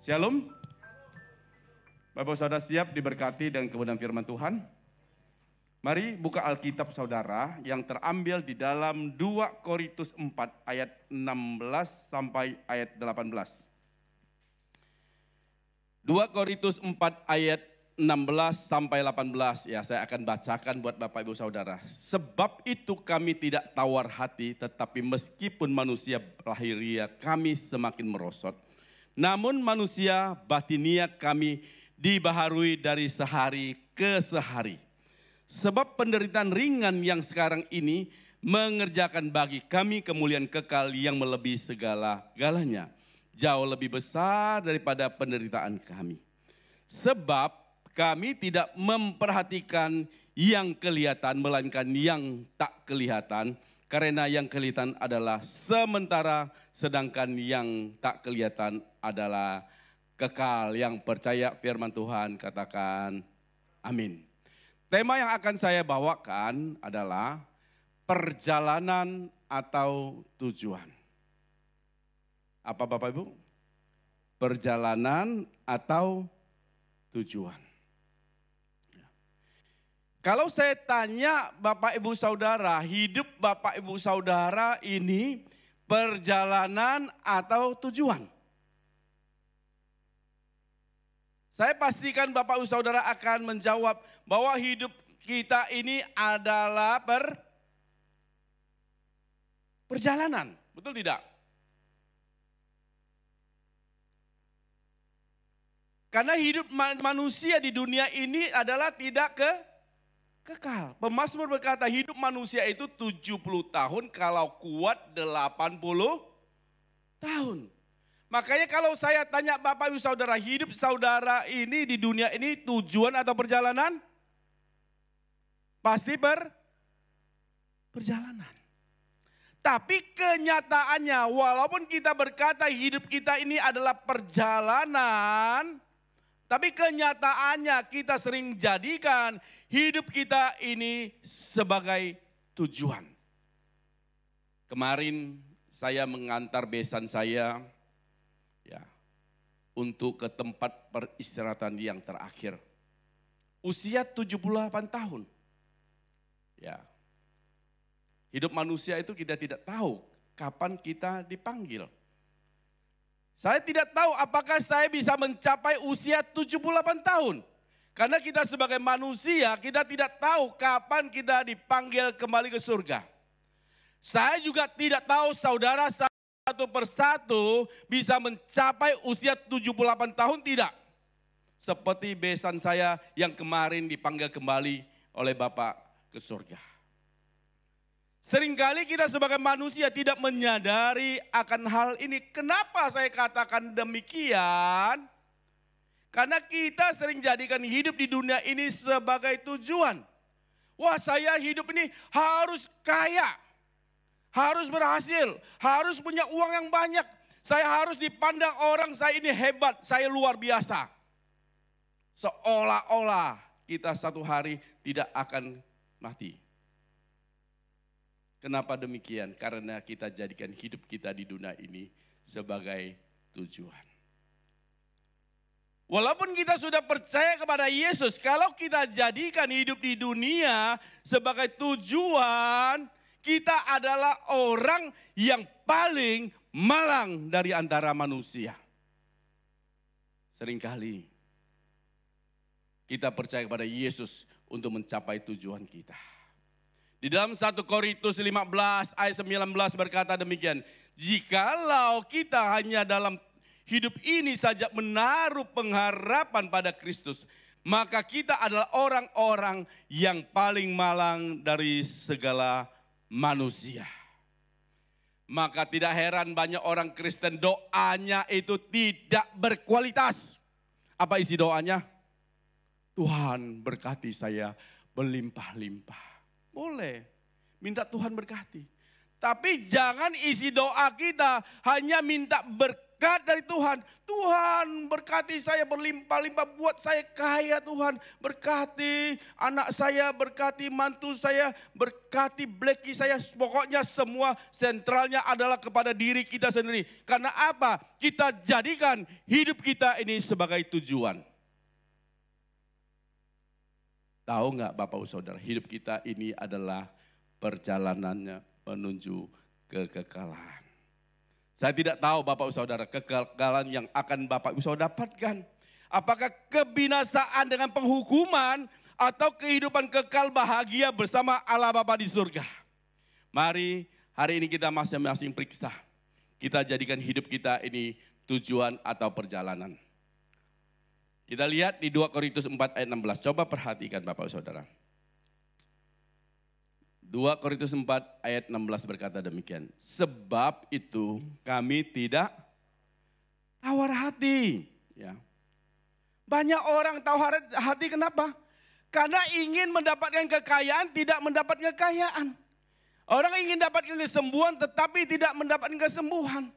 Shalom. Bapak saudara siap diberkati dengan kebenaran firman Tuhan? Mari buka Alkitab saudara yang terambil di dalam 2 Korintus 4 ayat 16 sampai ayat 18. 2 Korintus 4 ayat 16 sampai 18 ya, saya akan bacakan buat Bapak Ibu Saudara. Sebab itu kami tidak tawar hati, tetapi meskipun manusia lahiriah kami semakin merosot. Namun manusia batinia kami dibaharui dari sehari ke sehari. Sebab penderitaan ringan yang sekarang ini mengerjakan bagi kami kemuliaan kekal yang melebihi segala-galanya. Jauh lebih besar daripada penderitaan kami. Sebab kami tidak memperhatikan yang kelihatan melainkan yang tak kelihatan. Karena yang kelihatan adalah sementara, sedangkan yang tak kelihatan adalah kekal. Yang percaya firman Tuhan katakan amin. Tema yang akan saya bawakan adalah perjalanan atau tujuan. Apa Bapak Ibu? Perjalanan atau tujuan. Kalau saya tanya Bapak Ibu Saudara, hidup Bapak Ibu Saudara ini perjalanan atau tujuan? Saya pastikan Bapak Ibu Saudara akan menjawab bahwa hidup kita ini adalah perjalanan. Betul tidak? Karena hidup manusia di dunia ini adalah tidak kekal. Pemazmur berkata hidup manusia itu 70 tahun, kalau kuat 80 tahun. Makanya kalau saya tanya Bapak Ibu Saudara, hidup saudara ini di dunia ini tujuan atau perjalanan? Pasti perjalanan. Tapi kenyataannya walaupun kita berkata hidup kita ini adalah perjalanan, tapi kenyataannya kita sering jadikan hidup kita ini sebagai tujuan. Kemarin saya mengantar besan saya ya untuk ke tempat peristirahatan yang terakhir. Usia 78 tahun. Ya. Hidup manusia itu kita tidak tahu kapan kita dipanggil. Saya tidak tahu apakah saya bisa mencapai usia 78 tahun. Karena kita sebagai manusia, kita tidak tahu kapan kita dipanggil kembali ke surga. Saya juga tidak tahu saudara satu persatu bisa mencapai usia 78 tahun tidak. Seperti besan saya yang kemarin dipanggil kembali oleh Bapak ke surga. Seringkali kita sebagai manusia tidak menyadari akan hal ini. Kenapa saya katakan demikian? Karena kita sering jadikan hidup di dunia ini sebagai tujuan. Wah, saya hidup ini harus kaya, harus berhasil, harus punya uang yang banyak. Saya harus dipandang orang, saya ini hebat, saya luar biasa. Seolah-olah kita satu hari tidak akan mati. Kenapa demikian? Karena kita jadikan hidup kita di dunia ini sebagai tujuan. Walaupun kita sudah percaya kepada Yesus, kalau kita jadikan hidup di dunia sebagai tujuan, kita adalah orang yang paling malang dari antara manusia. Seringkali kita percaya kepada Yesus untuk mencapai tujuan kita. Di dalam 1 Korintus 15 ayat 19 berkata demikian. Jikalau kita hanya dalam hidup ini saja menaruh pengharapan pada Kristus, maka kita adalah orang-orang yang paling malang dari segala manusia. Maka tidak heran banyak orang Kristen doanya itu tidak berkualitas. Apa isi doanya? Tuhan berkati saya berlimpah-limpah. Boleh, minta Tuhan berkati. Tapi jangan isi doa kita hanya minta berkat berkat dari Tuhan. Tuhan berkati saya berlimpah-limpah, buat saya kaya Tuhan. Berkati anak saya, berkati mantu saya, berkati Blacky saya. Pokoknya semua sentralnya adalah kepada diri kita sendiri. Karena apa? Kita jadikan hidup kita ini sebagai tujuan. Tahu nggak Bapak Ibu Saudara, hidup kita ini adalah perjalanannya menuju kekekalan. Saya tidak tahu Bapak Ibu Saudara, kekekalan yang akan Bapak Ibu Saudara dapatkan. Apakah kebinasaan dengan penghukuman atau kehidupan kekal bahagia bersama Allah Bapa di surga? Mari hari ini kita masing-masing periksa. Kita jadikan hidup kita ini tujuan atau perjalanan. Kita lihat di 2 Korintus 4 ayat 16. Coba perhatikan Bapak Saudara. 2 Korintus 4 ayat 16 berkata demikian. Sebab itu kami tidak tawar hati. Ya. Banyak orang tawar hati kenapa? Karena ingin mendapatkan kekayaan, tidak mendapatkan kekayaan. Orang ingin mendapatkan kesembuhan tetapi tidak mendapatkan kesembuhan.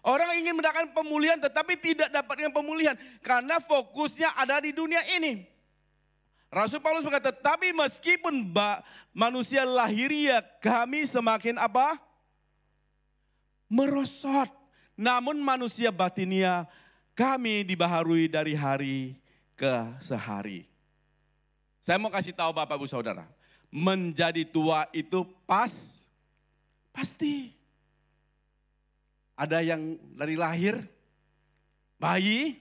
Orang ingin mendapatkan pemulihan tetapi tidak dapatkan pemulihan. Karena fokusnya ada di dunia ini. Rasul Paulus berkata, tapi meskipun manusia lahiriah kami semakin apa? Merosot. Namun manusia batinia kami dibaharui dari hari ke sehari. Saya mau kasih tahu Bapak Ibu Saudara. Menjadi tua itu pasti. Ada yang dari lahir, bayi,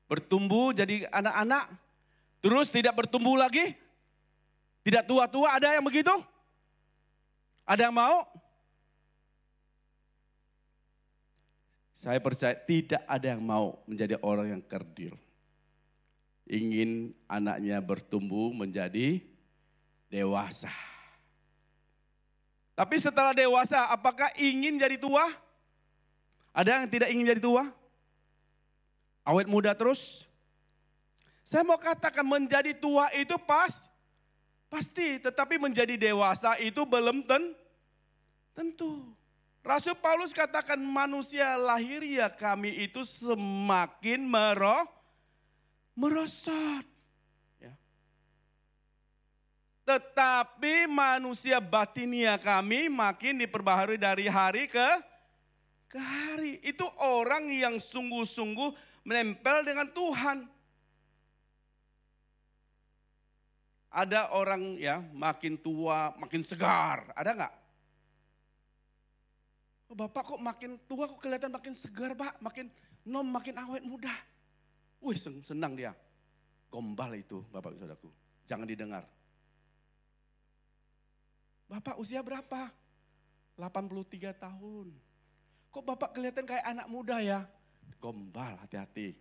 bertumbuh jadi anak-anak, terus tidak bertumbuh lagi, tidak tua-tua, ada yang begitu? Ada yang mau? Saya percaya tidak ada yang mau menjadi orang yang kerdil. Ingin anaknya bertumbuh menjadi dewasa. Tapi setelah dewasa, apakah ingin jadi tua? Ada yang tidak ingin jadi tua? Awet muda terus? Saya mau katakan menjadi tua itu pasti, tetapi menjadi dewasa itu belum tentu. Rasul Paulus katakan manusia lahiriah kami itu semakin merosot. Ya. Tetapi manusia batinia kami makin diperbaharui dari hari ke hari. Itu orang yang sungguh-sungguh menempel dengan Tuhan. Ada orang ya makin tua makin segar, ada nggak? Oh, Bapak kok makin tua kok kelihatan makin segar Pak, makin awet muda. Wih senang dia. Gombal itu Bapak Saudaraku, jangan didengar. Bapak usia berapa? 83 tahun. Kok Bapak kelihatan kayak anak muda ya? Gombal, hati-hati.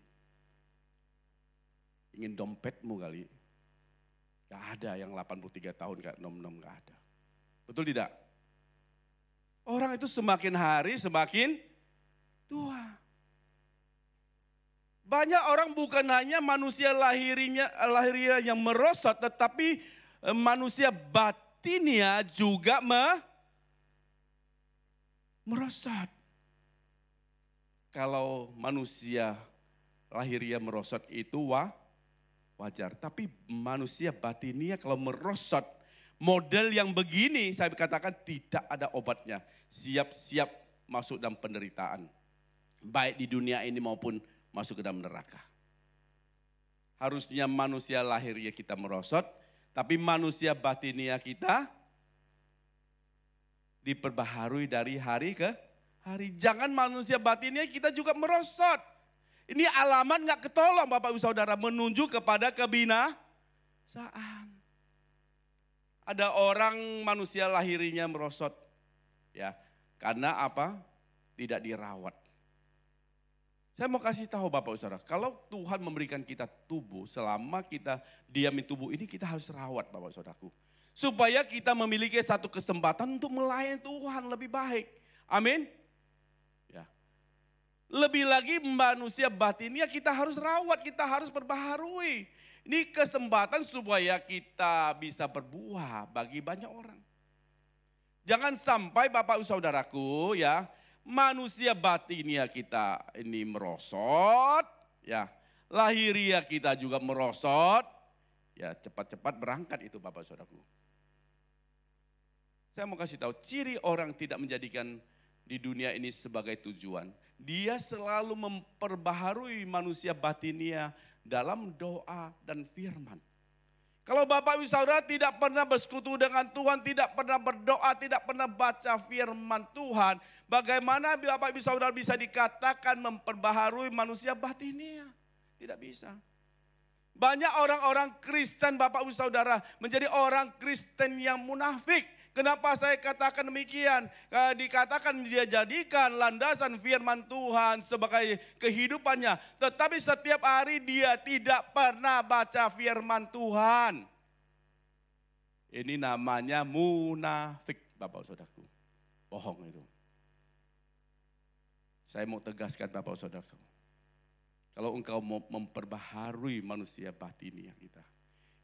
Ingin dompetmu kali. Gak ada yang 83 tahun kayak nom-nom, gak ada. Betul tidak? Orang itu semakin hari semakin tua. Banyak orang bukan hanya manusia lahiriah yang merosot, tetapi manusia batinia juga merosot. Kalau manusia lahiriah merosot itu wajar. Tapi manusia batinia kalau merosot, model yang begini saya katakan tidak ada obatnya. Siap-siap masuk dalam penderitaan. Baik di dunia ini maupun masuk ke dalam neraka. Harusnya manusia lahiriah kita merosot, tapi manusia batinia kita diperbaharui dari hari ke hari. Jangan manusia batinnya kita juga merosot. Ini alamat gak ketolong Bapak Ibu Saudara, menuju kepada kebinasaan. Ada orang manusia lahirinya merosot. Ya, karena apa? Tidak dirawat. Saya mau kasih tahu Bapak Ibu Saudara, kalau Tuhan memberikan kita tubuh, selama kita diami tubuh ini kita harus rawat Bapak Saudaraku. Supaya kita memiliki satu kesempatan untuk melayani Tuhan lebih baik. Amin. Lebih lagi manusia batinnya kita harus rawat, kita harus perbaharui. Ini kesempatan supaya kita bisa berbuah bagi banyak orang. Jangan sampai Bapak Ibu Saudaraku ya, manusia batinia kita ini merosot, ya, lahiria kita juga merosot, ya cepat-cepat berangkat itu Bapak Saudaraku. Saya mau kasih tahu ciri orang tidak menjadikan di dunia ini sebagai tujuan. Dia selalu memperbaharui manusia batinia dalam doa dan firman. Kalau Bapak Ibu Saudara tidak pernah bersekutu dengan Tuhan, tidak pernah berdoa, tidak pernah baca firman Tuhan, bagaimana Bapak Ibu Saudara bisa dikatakan memperbaharui manusia batinia? Tidak bisa. Banyak orang-orang Kristen Bapak Ibu Saudara menjadi orang Kristen yang munafik. Kenapa saya katakan demikian? Dikatakan dia jadikan landasan firman Tuhan sebagai kehidupannya. Tetapi setiap hari dia tidak pernah baca firman Tuhan. Ini namanya munafik Bapak Saudaraku. Bohong itu. Saya mau tegaskan Bapak Saudaraku. Kalau engkau mau memperbaharui manusia batinia kita.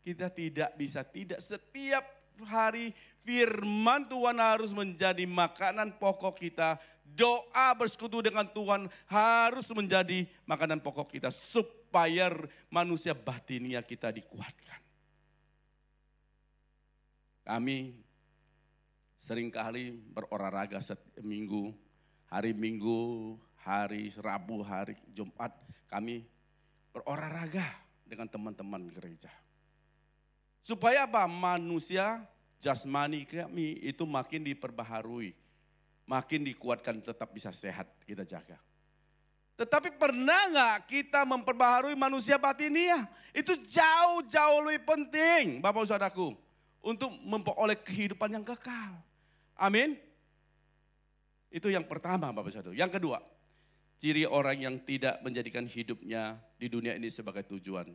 Kita tidak bisa setiap hari firman Tuhan harus menjadi makanan pokok kita. Doa bersekutu dengan Tuhan harus menjadi makanan pokok kita. Supaya manusia batinia kita dikuatkan. Kami seringkali berolahraga setiap minggu. Hari Minggu, hari Rabu, hari Jumat. Kami berolahraga dengan teman-teman gereja. Supaya apa? Manusia jasmani kami itu makin diperbaharui. Makin dikuatkan tetap bisa sehat kita jaga. Tetapi pernah nggak kita memperbaharui manusia batinia? Itu jauh-jauh lebih penting Bapak Saudaraku. Untuk memperoleh kehidupan yang kekal. Amin. Itu yang pertama Bapak Saudara. Yang kedua, ciri orang yang tidak menjadikan hidupnya di dunia ini sebagai tujuan.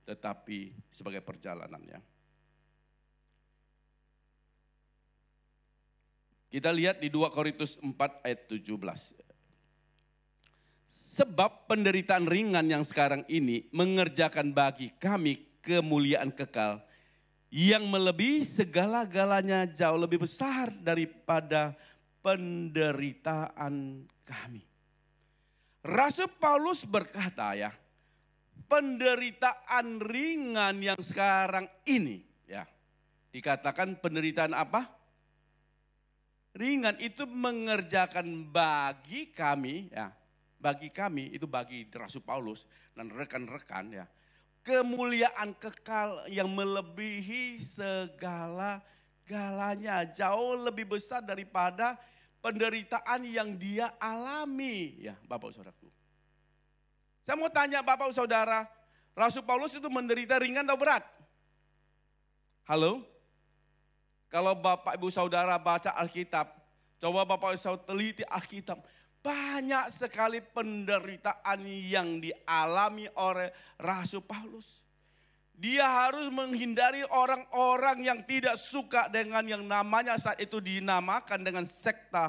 Tetapi sebagai perjalanannya. Kita lihat di 2 Korintus 4 ayat 17. Sebab penderitaan ringan yang sekarang ini mengerjakan bagi kami kemuliaan kekal yang melebihi segala-galanya jauh lebih besar daripada penderitaan kami. Rasul Paulus berkata ya, penderitaan ringan yang sekarang ini ya, dikatakan penderitaan apa? Ringan itu mengerjakan bagi kami ya, bagi kami itu bagi Rasul Paulus dan rekan-rekan ya, kemuliaan kekal yang melebihi segala-galanya, jauh lebih besar daripada penderitaan yang dia alami ya Bapak Saudaraku. Saya mau tanya Bapak Saudara, Rasul Paulus itu menderita ringan atau berat? Halo? Kalau Bapak Ibu Saudara baca Alkitab, coba Bapak Ibu Saudara teliti Alkitab, banyak sekali penderitaan yang dialami oleh Rasul Paulus. Dia harus menghindari orang-orang yang tidak suka dengan yang namanya saat itu dinamakan dengan sekta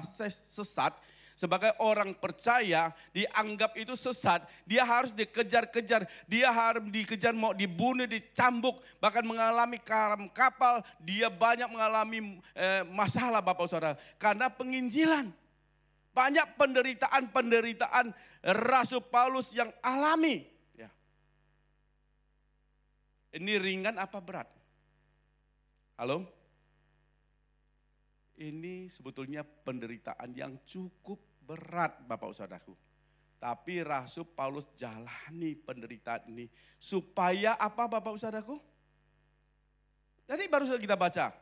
sesat. Sebagai orang percaya dianggap itu sesat, dia harus dikejar-kejar, dia harus dikejar, mau dibunuh, dicambuk, bahkan mengalami karam kapal, dia banyak mengalami masalah Bapak Saudara. Karena penginjilan, banyak penderitaan Rasul Paulus yang alami. Ya. Ini ringan apa berat? Halo? Ini sebetulnya penderitaan yang cukup berat Bapak Saudaraku. Tapi Rasul Paulus jalani penderitaan ini supaya apa Bapak Saudaraku? Jadi baru saja kita baca.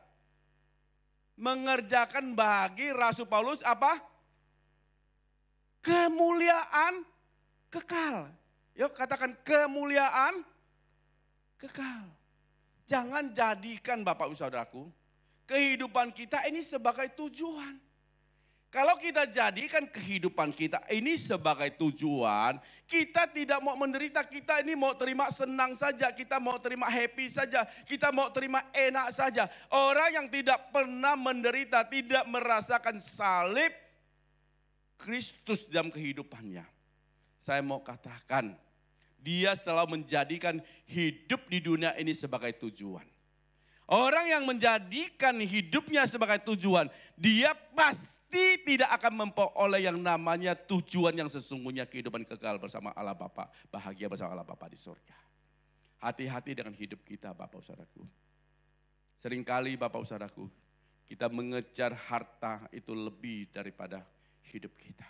Mengerjakan bagi Rasul Paulus apa? Kemuliaan kekal. Yuk katakan kemuliaan kekal. Jangan jadikan Bapak Saudaraku kehidupan kita ini sebagai tujuan. Kalau kita jadikan kehidupan kita ini sebagai tujuan, kita tidak mau menderita, kita ini mau terima senang saja, kita mau terima happy saja, kita mau terima enak saja. Orang yang tidak pernah menderita, tidak merasakan salib Kristus dalam kehidupannya. Saya mau katakan, dia selalu menjadikan hidup di dunia ini sebagai tujuan. Orang yang menjadikan hidupnya sebagai tujuan, dia pasti pasti tidak akan memperoleh yang namanya tujuan yang sesungguhnya kehidupan kekal bersama Allah Bapa, bahagia bersama Allah Bapa di surga. Hati-hati dengan hidup kita Bapak Saudaraku. Seringkali Bapak Saudaraku, kita mengejar harta itu lebih daripada hidup kita.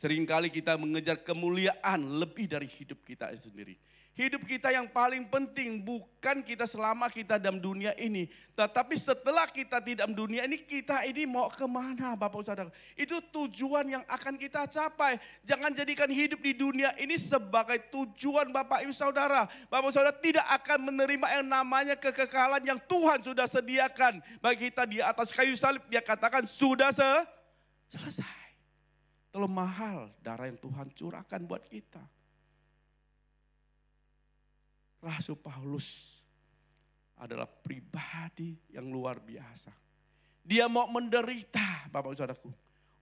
Seringkali kita mengejar kemuliaan lebih dari hidup kita sendiri. Hidup kita yang paling penting bukan kita selama kita dalam dunia ini. Tetapi setelah kita tidak dalam dunia ini, kita ini mau kemana Bapak Saudara? Itu tujuan yang akan kita capai. Jangan jadikan hidup di dunia ini sebagai tujuan Bapak Ibu Saudara. Bapak Saudara tidak akan menerima yang namanya kekekalan yang Tuhan sudah sediakan. Bagi kita di atas kayu salib, dia katakan sudah selesai. Terlalu mahal darah yang Tuhan curahkan buat kita. Rasul Paulus adalah pribadi yang luar biasa. Dia mau menderita Bapak Saudaraku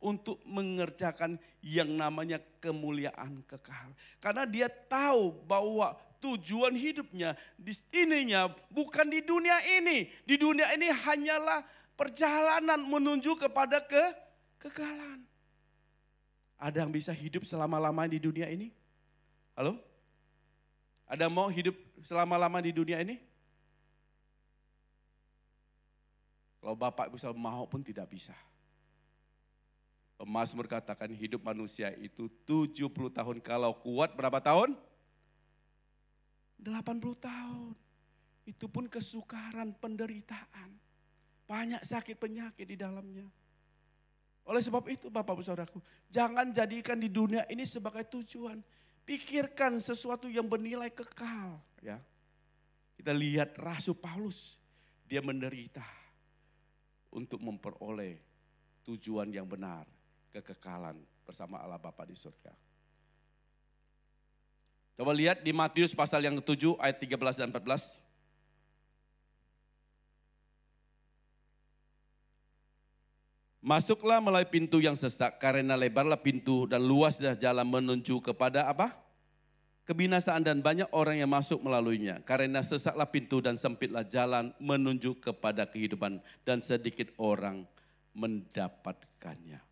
untuk mengerjakan yang namanya kemuliaan kekal. Karena dia tahu bahwa tujuan hidupnya, destinenya bukan di dunia ini. Di dunia ini hanyalah perjalanan menuju kepada kekekalan. Ada yang bisa hidup selama-lamanya di dunia ini? Halo? Ada mau hidup selama-lama di dunia ini? Kalau Bapak bisa mau pun tidak bisa. Mazmur katakan hidup manusia itu 70 tahun. Kalau kuat berapa tahun? 80 tahun. Itu pun kesukaran, penderitaan. Banyak sakit penyakit di dalamnya. Oleh sebab itu Bapak Saudaraku, jangan jadikan di dunia ini sebagai tujuan. Pikirkan sesuatu yang bernilai kekal. Ya. Kita lihat Rasul Paulus, dia menderita untuk memperoleh tujuan yang benar, kekekalan bersama Allah Bapa di surga. Coba lihat di Matius pasal yang ke-7 ayat 13 dan 14. Masuklah melalui pintu yang sesak, karena lebarlah pintu dan luaslah jalan menuju kepada apa? Kebinasaan, dan banyak orang yang masuk melaluinya. Karena sesaklah pintu dan sempitlah jalan menuju kepada kehidupan, dan sedikit orang mendapatkannya.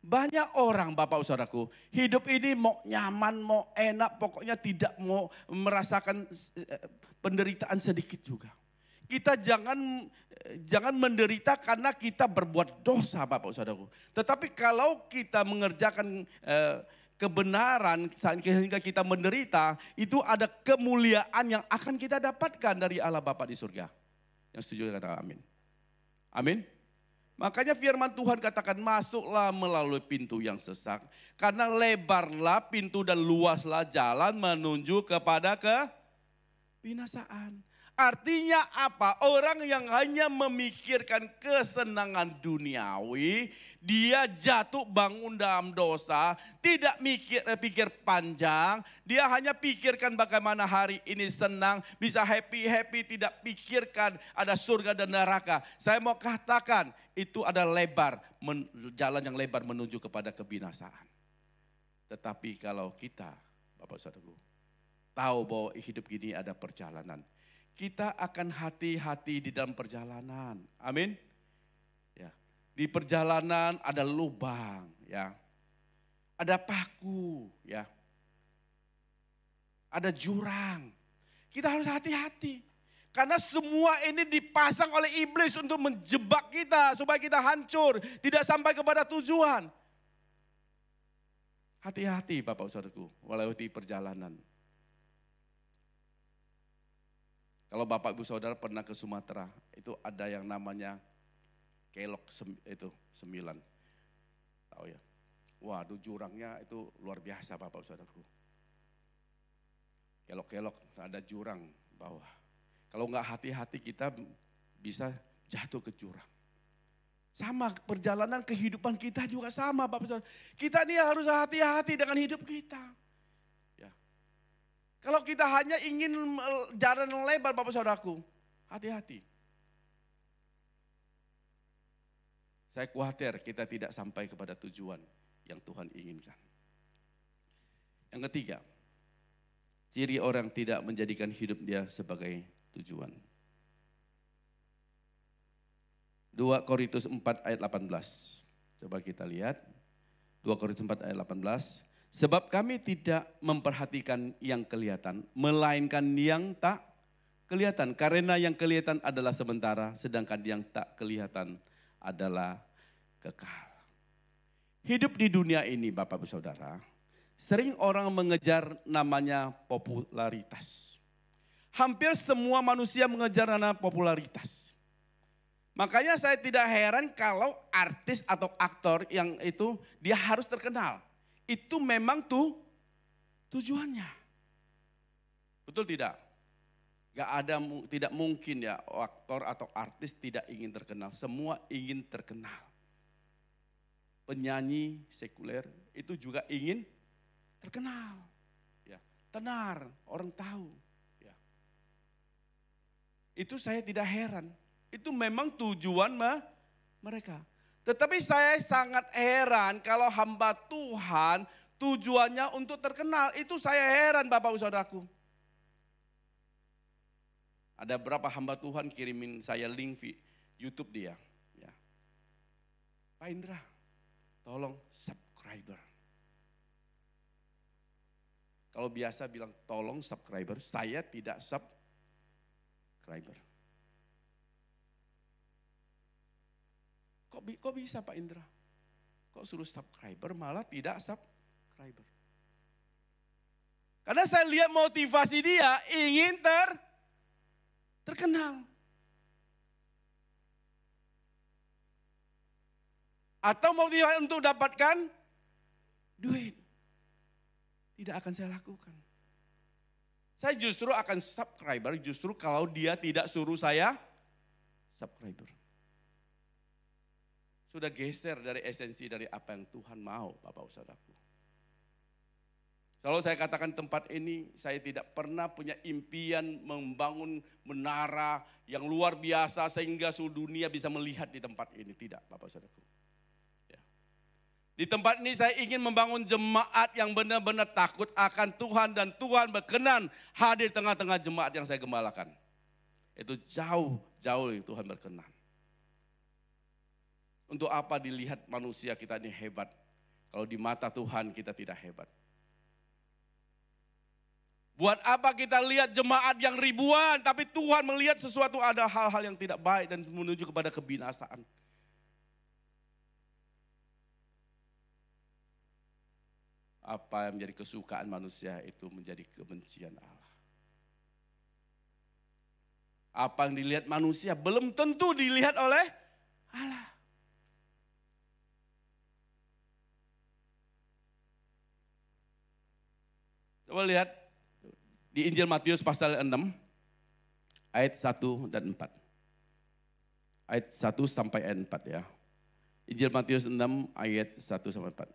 Banyak orang Bapak Saudaraku, hidup ini mau nyaman, mau enak, pokoknya tidak mau merasakan penderitaan sedikit juga. Kita jangan menderita karena kita berbuat dosa Bapak Saudaraku. Tetapi kalau kita mengerjakan kebenaran sehingga kita menderita, itu ada kemuliaan yang akan kita dapatkan dari Allah Bapa di surga. Yang setuju katakan amin. Amin. Makanya firman Tuhan katakan masuklah melalui pintu yang sesak. Karena lebarlah pintu dan luaslah jalan menuju kepada kebinasaan. Artinya apa? Orang yang hanya memikirkan kesenangan duniawi, dia jatuh bangun dalam dosa, tidak pikir panjang, dia hanya pikirkan bagaimana hari ini senang, bisa happy, tidak pikirkan ada surga dan neraka. Saya mau katakan itu ada jalan yang lebar menuju kepada kebinasaan. Tetapi kalau kita, Bapak Saudaraku, tahu bahwa hidup ini ada perjalanan, kita akan hati-hati di dalam perjalanan. Amin. Ya. Di perjalanan ada lubang, ya. Ada paku, ya. Ada jurang. Kita harus hati-hati. Karena semua ini dipasang oleh iblis untuk menjebak kita supaya kita hancur, tidak sampai kepada tujuan. Hati-hati Bapak Saudaraku, melewati perjalanan. Kalau Bapak Ibu Saudara pernah ke Sumatera, itu ada yang namanya kelok itu 9. Tahu ya? Waduh, jurangnya itu luar biasa Bapak Saudaraku. Kelok-kelok ada jurang bawah. Kalau enggak hati-hati kita bisa jatuh ke jurang. Sama perjalanan kehidupan kita juga sama Bapak Saudara. Kita ini harus hati-hati dengan hidup kita. Kalau kita hanya ingin jalan yang lebar Bapak Saudaraku, hati-hati. Saya khawatir kita tidak sampai kepada tujuan yang Tuhan inginkan. Yang ketiga, ciri orang tidak menjadikan hidup dia sebagai tujuan. 2 Korintus 4 ayat 18. Coba kita lihat. 2 Korintus 4 ayat 18. Sebab kami tidak memperhatikan yang kelihatan, melainkan yang tak kelihatan. Karena yang kelihatan adalah sementara, sedangkan yang tak kelihatan adalah kekal. Hidup di dunia ini Bapak Ibu Saudara, sering orang mengejar namanya popularitas. Hampir semua manusia mengejar namanya popularitas. Makanya saya tidak heran kalau artis atau aktor yang itu dia harus terkenal. Itu memang tujuannya. Betul tidak? Tidak mungkin ya aktor atau artis tidak ingin terkenal. Semua ingin terkenal. Penyanyi sekuler itu juga ingin terkenal. Ya, tenar, orang tahu. Ya. Itu saya tidak heran. Itu memang tujuan mereka. Tetapi saya sangat heran kalau hamba Tuhan tujuannya untuk terkenal. Itu saya heran Bapak Saudaraku. Ada berapa hamba Tuhan kirimin saya link YouTube dia. Ya. Pak Indra, tolong subscriber. Kalau biasa bilang tolong subscriber, saya tidak subscriber. Kok bisa Pak Indra? Kok suruh subscriber malah tidak subscriber? Karena saya lihat motivasi dia ingin terkenal. Atau motivasi untuk dapatkan duit. Tidak akan saya lakukan. Saya justru akan subscriber justru kalau dia tidak suruh saya subscriber. Sudah geser dari esensi dari apa yang Tuhan mau, Bapak Saudaraku. Selalu saya katakan tempat ini, saya tidak pernah punya impian membangun menara yang luar biasa sehingga seluruh dunia bisa melihat di tempat ini. Tidak, Bapak Saudaraku. Ya. Di tempat ini saya ingin membangun jemaat yang benar-benar takut akan Tuhan dan Tuhan berkenan hadir tengah-tengah jemaat yang saya gembalakan. Itu jauh Tuhan berkenan. Untuk apa dilihat manusia kita ini hebat, kalau di mata Tuhan kita tidak hebat. Buat apa kita lihat jemaat yang ribuan, tapi Tuhan melihat sesuatu ada hal-hal yang tidak baik dan menuju kepada kebinasaan. Apa yang menjadi kesukaan manusia itu menjadi kebencian Allah. Apa yang dilihat manusia belum tentu dilihat oleh Allah. Coba lihat di Injil Matius pasal 6 ayat 1 dan 4. Ayat 1 sampai ayat 4 ya. Injil Matius 6 ayat 1 sampai 4.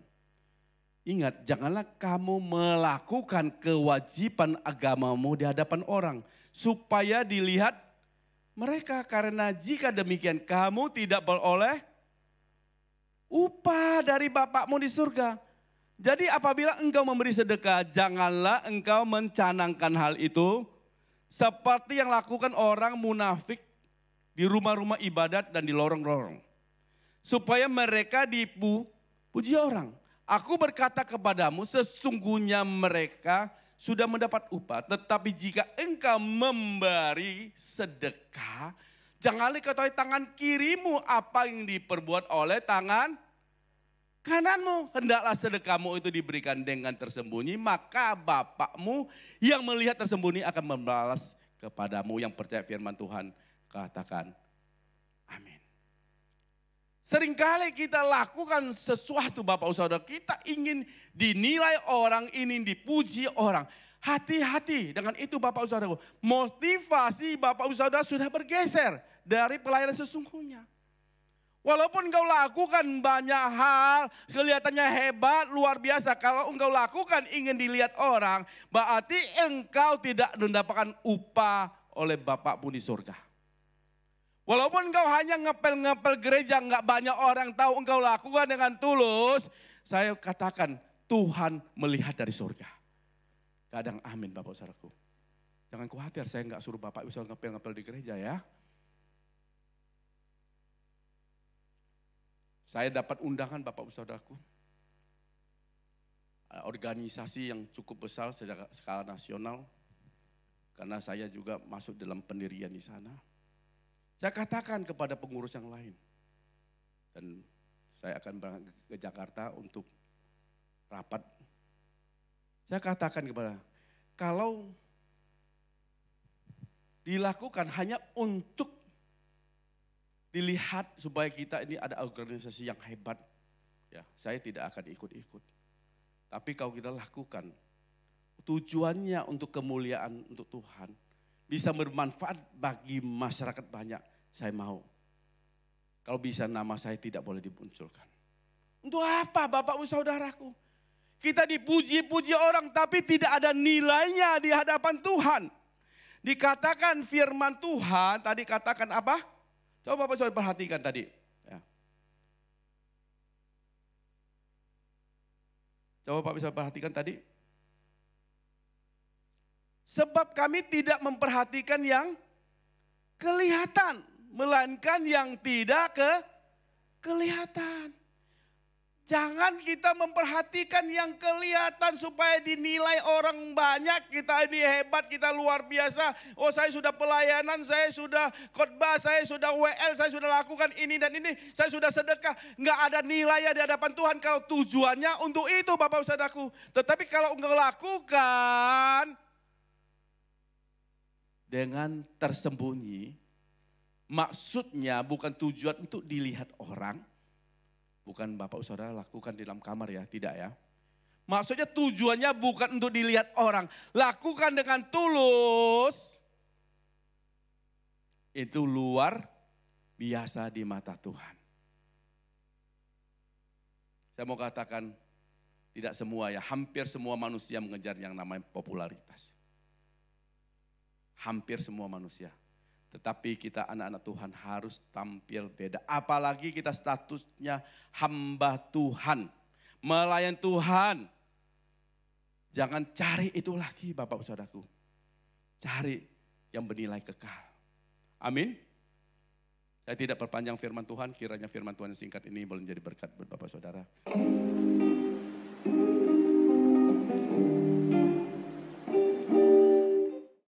Ingat, janganlah kamu melakukan kewajiban agamamu di hadapan orang supaya dilihat mereka, karena jika demikian kamu tidak beroleh upah dari Bapakmu di surga. Jadi apabila engkau memberi sedekah, janganlah engkau mencanangkan hal itu seperti yang lakukan orang munafik di rumah-rumah ibadat dan di lorong-lorong. Supaya mereka dipuji orang. Aku berkata kepadamu, sesungguhnya mereka sudah mendapat upah. Tetapi jika engkau memberi sedekah, janganlah ketahui tangan kirimu apa yang diperbuat oleh tangan kananmu. Hendaklah sedekahmu itu diberikan dengan tersembunyi, maka Bapakmu yang melihat tersembunyi akan membalas kepadamu. Yang percaya firman Tuhan, katakan amin. Seringkali kita lakukan sesuatu Bapak Saudara, kita ingin dinilai orang, ingin dipuji orang. Hati-hati dengan itu Bapak Saudara. Motivasi Bapak Saudara sudah bergeser dari pelayanan sesungguhnya. Walaupun engkau lakukan banyak hal, kelihatannya hebat, luar biasa. Kalau engkau lakukan ingin dilihat orang, berarti engkau tidak mendapatkan upah oleh Bapakmu di surga. Walaupun engkau hanya ngepel-ngepel gereja, enggak banyak orang tahu engkau lakukan dengan tulus. Saya katakan Tuhan melihat dari surga. Kadang amin Bapak Saudaraku. Jangan khawatir, saya enggak suruh Bapak bisa ngepel-ngepel di gereja ya. Saya dapat undangan Bapak Ibu Saudaraku. Organisasi yang cukup besar secara skala nasional. Karena saya juga masuk dalam pendirian di sana. Saya katakan kepada pengurus yang lain. Dan saya akan berangkat ke Jakarta untuk rapat. Saya katakan kepada, kalau dilakukan hanya untuk dilihat supaya kita ini ada organisasi yang hebat, ya saya tidak akan ikut-ikut. Tapi kalau kita lakukan, tujuannya untuk kemuliaan untuk Tuhan, bisa bermanfaat bagi masyarakat banyak, saya mau. Kalau bisa nama saya tidak boleh dimunculkan. Untuk apa Bapak Ibu Saudaraku? Kita dipuji-puji orang tapi tidak ada nilainya di hadapan Tuhan. Dikatakan firman Tuhan, tadi katakan apa? Coba Bapak Saudara perhatikan tadi. Ya. Coba Bapak bisa perhatikan tadi. Sebab kami tidak memperhatikan yang kelihatan, melainkan yang tidak kelihatan. Jangan kita memperhatikan yang kelihatan supaya dinilai orang banyak, kita ini hebat, kita luar biasa. Oh saya sudah pelayanan, saya sudah khotbah, saya sudah WL, saya sudah lakukan ini dan ini, saya sudah sedekah. Enggak ada nilainya di hadapan Tuhan kalau tujuannya untuk itu Bapak Saudaraku. Tetapi kalau enggak lakukan dengan tersembunyi, maksudnya bukan tujuan untuk dilihat orang. Bukan Bapak Saudara lakukan di dalam kamar ya, tidak ya. Maksudnya tujuannya bukan untuk dilihat orang. Lakukan dengan tulus. Itu luar biasa di mata Tuhan. Saya mau katakan tidak semua ya, hampir semua manusia mengejar yang namanya popularitas. Hampir semua manusia. Tetapi kita anak-anak Tuhan harus tampil beda. Apalagi kita statusnya hamba Tuhan. Melayan Tuhan. Jangan cari itu lagi Bapak Saudaraku. Cari yang bernilai kekal. Amin. Saya tidak perpanjang firman Tuhan. Kiranya firman Tuhan yang singkat ini boleh menjadi berkat buat Bapak Saudara.